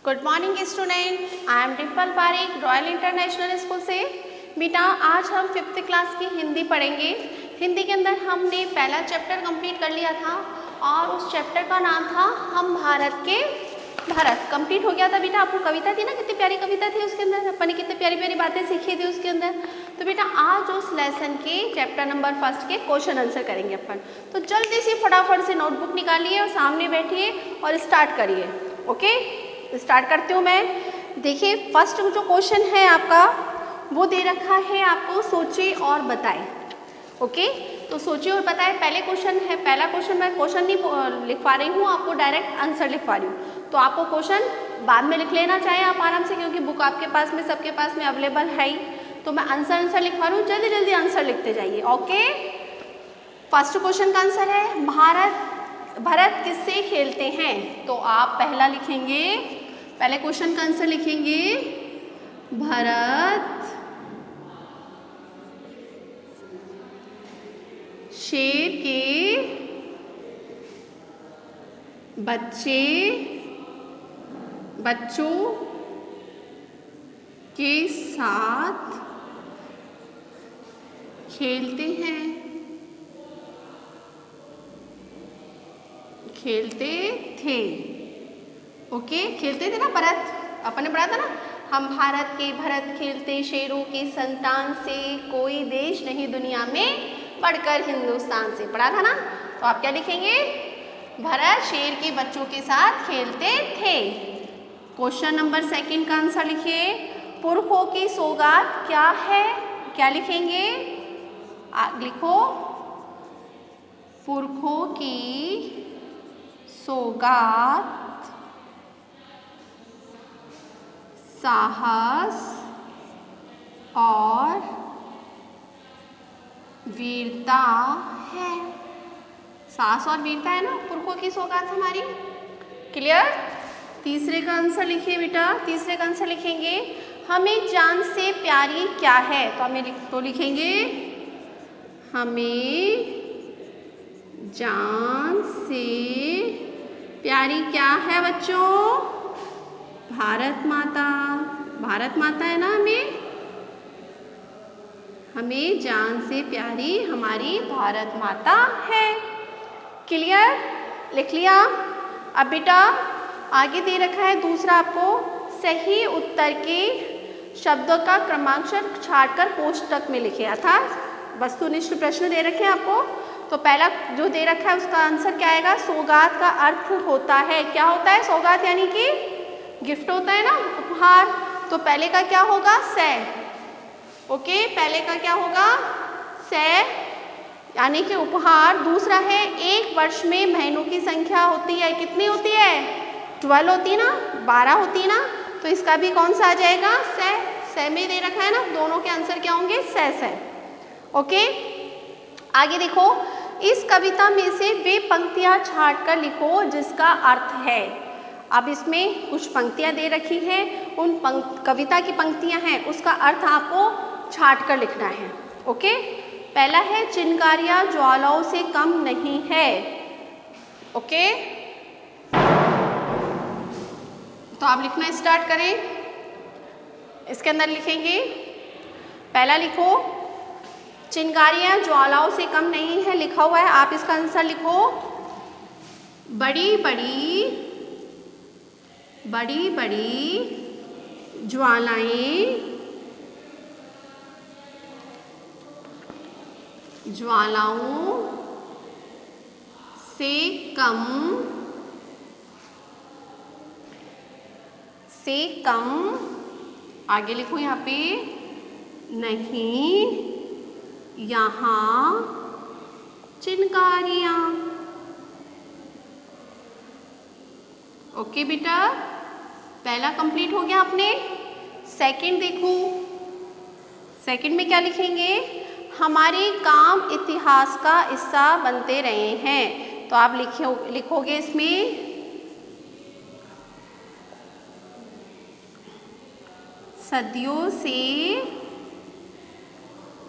Good morning student, I am Dimple Pareek, royal international school से। बेटा आज हम 5th क्लास की हिंदी पढ़ेंगे। हिंदी के अंदर हमने पहला चैप्टर कंप्लीट कर लिया था और उस चैप्टर का नाम था हम भारत के। भारत कंप्लीट हो गया था बेटा। आपको कविता थी ना, कितनी प्यारी कविता थी उसके अंदर, अपन ने कितनी प्यारी प्यारी बातें सीखी थी उसके अंदर। तो बेटा आज उस लेसन के चैप्टर नंबर 1 के क्वेश्चन आंसर करेंगे अपन। तो जल्दी से फटाफट से नोटबुक निकालिए और सामने बैठिए और स्टार्ट करिए। ओके, स्टार्ट करती हूँ मैं। देखिए फर्स्ट जो क्वेश्चन है आपका वो दे रखा है आपको, सोचिए और बताएं। ओके, तो सोचिए और बताएं पहले क्वेश्चन है। पहला क्वेश्चन मैं क्वेश्चन नहीं लिखवा रही हूँ, आपको डायरेक्ट आंसर लिखवा रही हूँ। तो आपको क्वेश्चन बाद में लिख लेना चाहिए आप आराम से, क्योंकि बुक आपके पास में सबके पास में अवेलेबल है ही। तो मैं आंसर लिखवा रही हूँ, जल्दी जल्दी आंसर लिखते जाइए। ओके, फर्स्ट क्वेश्चन का आंसर है भरत किससे खेलते हैं। तो आप पहला लिखेंगे, पहले क्वेश्चन का आंसर लिखेंगे भरत शेर के बच्चों के साथ खेलते थे। ओके, खेलते थे ना भरत, अपन ने पढ़ा था ना, हम भारत के भरत खेलते शेरों के संतान से, कोई देश नहीं दुनिया में बढ़कर हिंदुस्तान से, पढ़ा था ना। तो आप क्या लिखेंगे, भरत शेर के बच्चों के साथ खेलते थे। क्वेश्चन नंबर 2 का आंसर लिखिए, पुरखों की सौगात क्या है। क्या लिखेंगे, लिखो पुरखों की सौगात साहस और वीरता है। साहस और वीरता है ना पुरखों की सौगात हमारी। क्लियर। तीसरे का आंसर लिखिए बेटा, तीसरे का आंसर लिखेंगे हमें जान से प्यारी क्या है। तो हमें लिखेंगे हमें जान से प्यारी क्या है बच्चों, भारत माता। भारत माता है ना, हमें जान से प्यारी हमारी भारत माता है। क्लियर, लिख लिया। अब बेटा आगे दे रखा है दूसरा, आपको सही उत्तर के शब्दों का क्रमांकन छाटकर कोष्टक में लिखे, अर्थात वस्तुनिष्ठ प्रश्न दे रखे हैं आपको। तो पहला जो दे रखा है उसका आंसर क्या आएगा, सौगात का अर्थ होता है, क्या होता है सौगात, यानी कि गिफ्ट होता है ना, उपहार। तो पहले का क्या होगा, से। ओके, पहले का क्या होगा, से यानी कि उपहार। दूसरा है एक वर्ष में महीनों की संख्या होती है, कितनी होती है, 12 होती है ना, 12 होती है ना। तो इसका भी कौन सा आ जाएगा, से में दे रखा है ना, दोनों के आंसर क्या होंगे, से। ओके, आगे देखो, इस कविता में से वे पंक्तियां छाट कर लिखो जिसका अर्थ है। अब इसमें कुछ पंक्तियां दे रखी हैं, उन कविता की पंक्तियां हैं, उसका अर्थ आपको छाट कर लिखना है। ओके, पहला है चिनगारियां ज्वालाओं से कम नहीं है। ओके, तो आप लिखना स्टार्ट करें। इसके अंदर लिखेंगे, पहला लिखो चिनगारियां ज्वालाओं से कम नहीं है, लिखा हुआ है। आप इसका आंसर लिखो, बड़ी बड़ी ज्वालाओं से कम आगे लिखो यहाँ पे, नहीं यहाँ चिनगारियां। ओके बेटा, पहला कंप्लीट हो गया अपने। सेकंड देखो, सेकंड में क्या लिखेंगे, हमारे काम इतिहास का हिस्सा बनते रहे हैं। तो आप लिखोगे इसमें सदियों से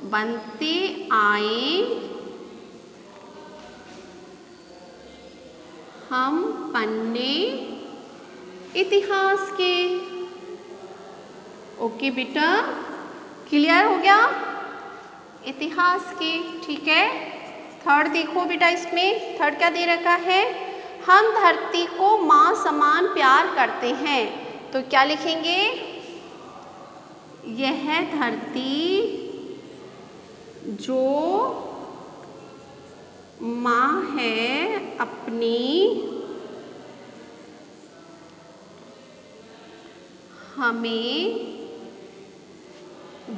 बनते आए हम पन्ने इतिहास के। ओके बेटा, क्लियर हो गया? इतिहास के, ठीक है। थर्ड देखो बेटा, इसमें थर्ड क्या दे रखा है? हम धरती को माँ समान प्यार करते हैं। तो क्या लिखेंगे? यह धरती जो माँ है अपनी हमें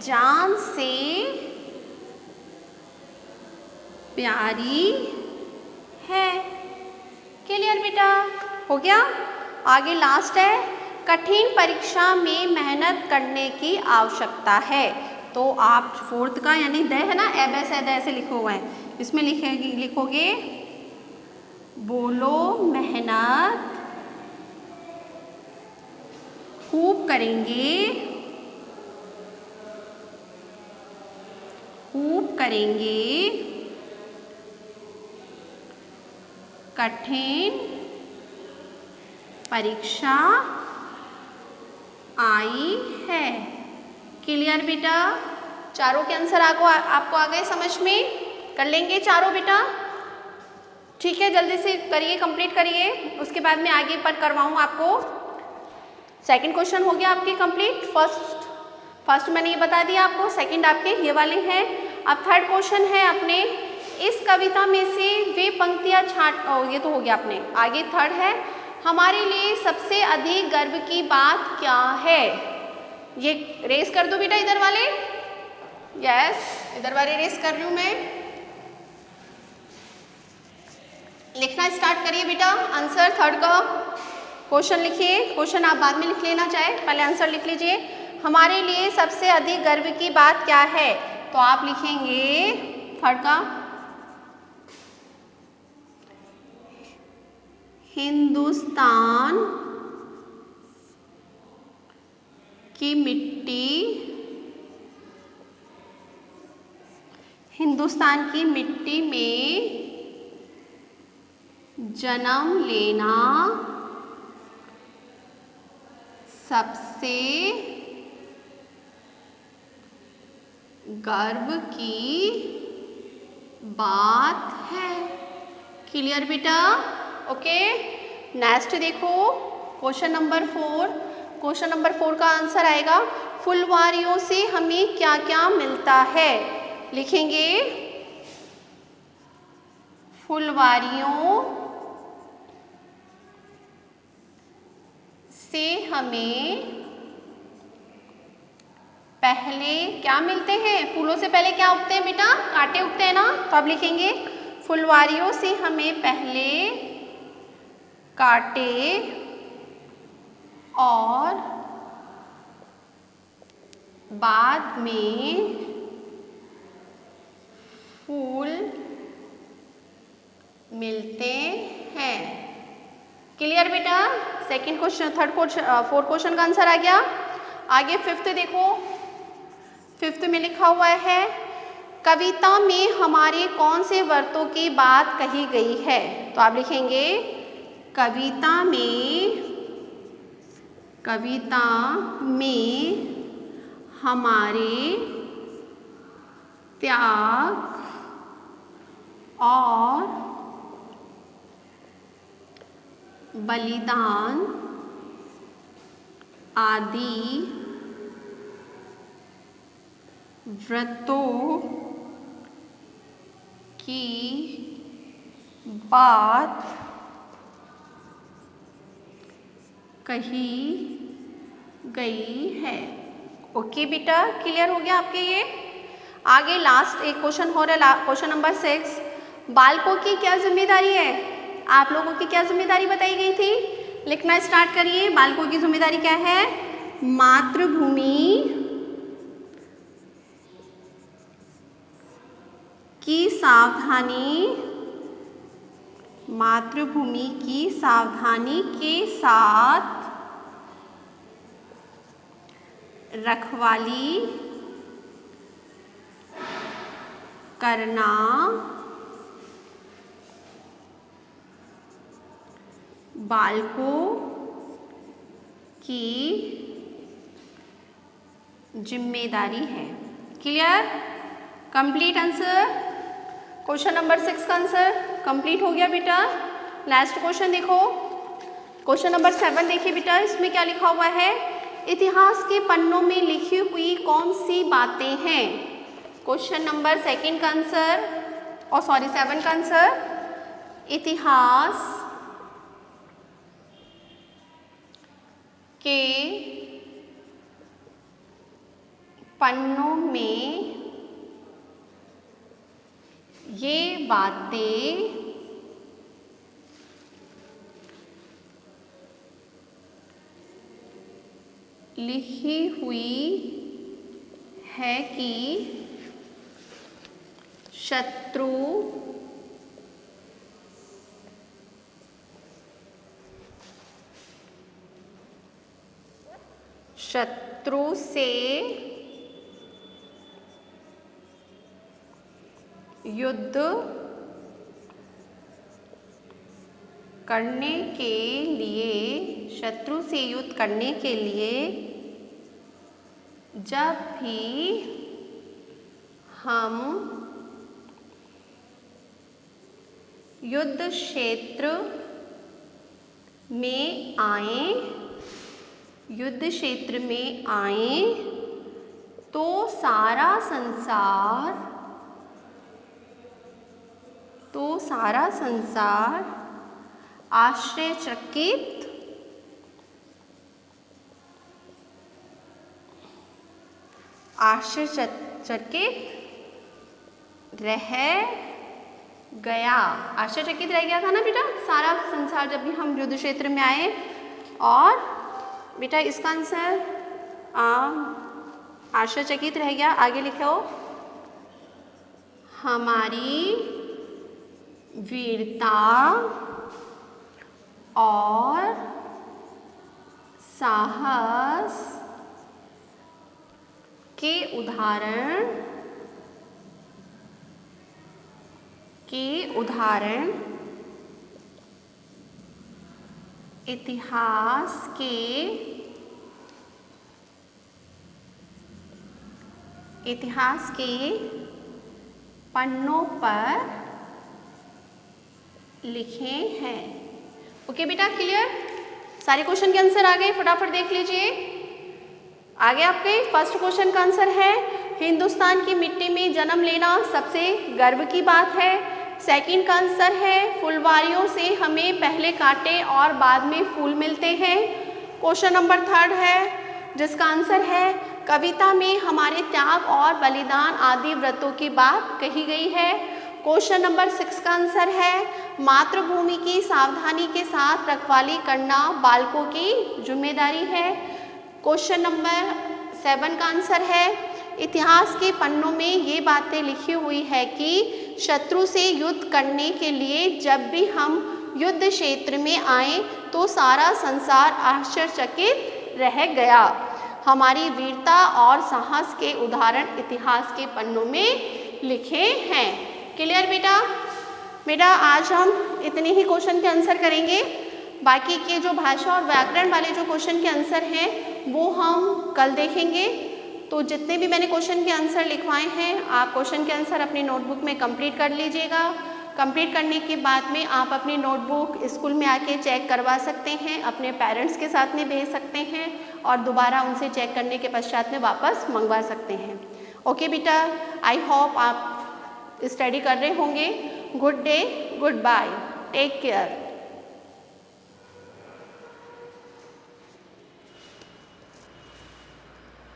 जान से प्यारी है। क्लियर बेटा? हो गया? आगे लास्ट है, कठिन परीक्षा में मेहनत करने की आवश्यकता है। तो आप फोर्थ का यानी द है ना, एबैस है, द से लिखा हुआ है, इसमें लिखोगे बोलो मेहनत खूब करेंगे, खूब करेंगे, कठिन परीक्षा आई है। क्लियर बेटा? चारों के आंसर आपको आ गए समझ में? कर लेंगे चारों बेटा? ठीक है, जल्दी से करिए, कंप्लीट करिए, उसके बाद में आगे पर करवाऊँ आपको। सेकंड क्वेश्चन हो गया आपके कंप्लीट। फर्स्ट मैंने ये बता दिया आपको, सेकंड आपके ये वाले हैं। अब थर्ड क्वेश्चन है अपने, इस कविता में से वे पंक्तियां ये तो हो गया अपने। आगे थर्ड है, हमारे लिए सबसे अधिक गर्व की बात क्या है? ये रेस कर दो बेटा इधर वाले। यस, इधर वाले रेस कर रही हूँ मैं। लिखना स्टार्ट करिए बेटा, आंसर थर्ड का क्वेश्चन लिखिए। क्वेश्चन आप बाद में लिख लेना, चाहे पहले आंसर लिख लीजिए। हमारे लिए सबसे अधिक गर्व की बात क्या है? तो आप लिखेंगे थर्ड का, हिंदुस्तान की मिट्टी, हिंदुस्तान की मिट्टी में जन्म लेना सबसे गर्व की बात है। क्लियर बेटा? ओके, नेक्स्ट देखो क्वेश्चन नंबर 4। क्वेश्चन नंबर 4 का आंसर आएगा, फुलवारियों से हमें क्या क्या मिलता है? लिखेंगे फुलवारियों से हमें पहले क्या मिलते हैं? फूलों से पहले क्या उगते हैं बेटा? कांटे उगते हैं ना। तो आप लिखेंगे फुलवारियों से हमें पहले कांटे और बाद में फूल मिलते हैं। क्लियर बेटा? Second question, third question, fourth question का आंसर आ गया। आगे फिफ्थ देखो, फिफ्थ में लिखा हुआ है, कविता में हमारे कौन से व्रतों की बात कही गई है? तो आप लिखेंगे कविता में हमारे त्याग और बलिदान आदि व्रतों की बात कही गई है। ओके बेटा, क्लियर हो गया आपके ये? आगे लास्ट एक क्वेश्चन हो रहा है, क्वेश्चन नंबर 6। बालकों की क्या जिम्मेदारी है? आप लोगों की क्या जिम्मेदारी बताई गई थी? लिखना स्टार्ट करिए। बालकों की जिम्मेदारी क्या है? मातृभूमि की सावधानी, मातृभूमि की सावधानी के साथ रखवाली करना, बालकों की जिम्मेदारी है। Clear? Complete answer. Question number 6 का आंसर कंप्लीट हो गया बेटा। नेक्स्ट क्वेश्चन देखो, क्वेश्चन नंबर 7 देखिए बेटा, इसमें क्या लिखा हुआ है? इतिहास के पन्नों में लिखी हुई कौन सी बातें हैं? क्वेश्चन नंबर 2 का आंसर, और सॉरी 7 का आंसर, इतिहास के पन्नों में ये बातें लिखी हुई है कि शत्रु से युद्ध करने के लिए, शत्रु से युद्ध करने के लिए जब भी हम युद्ध क्षेत्र में आए, युद्ध क्षेत्र में आए तो सारा संसार आश्चर्यचकित रह गया। आश्चर्यचकित रह गया था ना बेटा सारा संसार जब भी हम युद्ध क्षेत्र में आए। और बेटा इसका आंसर आश्चर्यचकित रह गया। आगे लिखो, हमारी वीरता और साहस के उदाहरण इतिहास के पन्नों पर लिखे हैं। ओके बेटा, क्लियर? सारे क्वेश्चन के आंसर आ गए, फटाफट देख लीजिए। आगे आपके फर्स्ट क्वेश्चन का आंसर है, हिंदुस्तान की मिट्टी में जन्म लेना सबसे गर्व की बात है। सेकंड का आंसर है, फुलवारियों से हमें पहले कांटे और बाद में फूल मिलते हैं। क्वेश्चन नंबर 3 है जिसका आंसर है, कविता में हमारे त्याग और बलिदान आदि व्रतों की बात कही गई है। क्वेश्चन नंबर 6 का आंसर है, मातृभूमि की सावधानी के साथ रखवाली करना बालकों की जिम्मेदारी है। क्वेश्चन नंबर 7 का आंसर है, इतिहास के पन्नों में ये बातें लिखी हुई है कि शत्रु से युद्ध करने के लिए जब भी हम युद्ध क्षेत्र में आए तो सारा संसार आश्चर्यचकित रह गया। हमारी वीरता और साहस के उदाहरण इतिहास के पन्नों में लिखे हैं। क्लियर बेटा? बेटा आज हम इतने ही क्वेश्चन के आंसर करेंगे। बाकी के जो भाषा और व्याकरण वाले जो क्वेश्चन के आंसर हैं वो हम कल देखेंगे। तो जितने भी मैंने क्वेश्चन के आंसर लिखवाए हैं आप क्वेश्चन के आंसर अपनी नोटबुक में कंप्लीट कर लीजिएगा। कंप्लीट करने के बाद में आप अपनी नोटबुक स्कूल में आके चेक करवा सकते हैं, अपने पेरेंट्स के साथ में भेज सकते हैं और दोबारा उनसे चेक करने के पश्चात में वापस मंगवा सकते हैं। ओके बेटा, आई होप आप स्टडी कर रहे होंगे। Good day, goodbye, take care.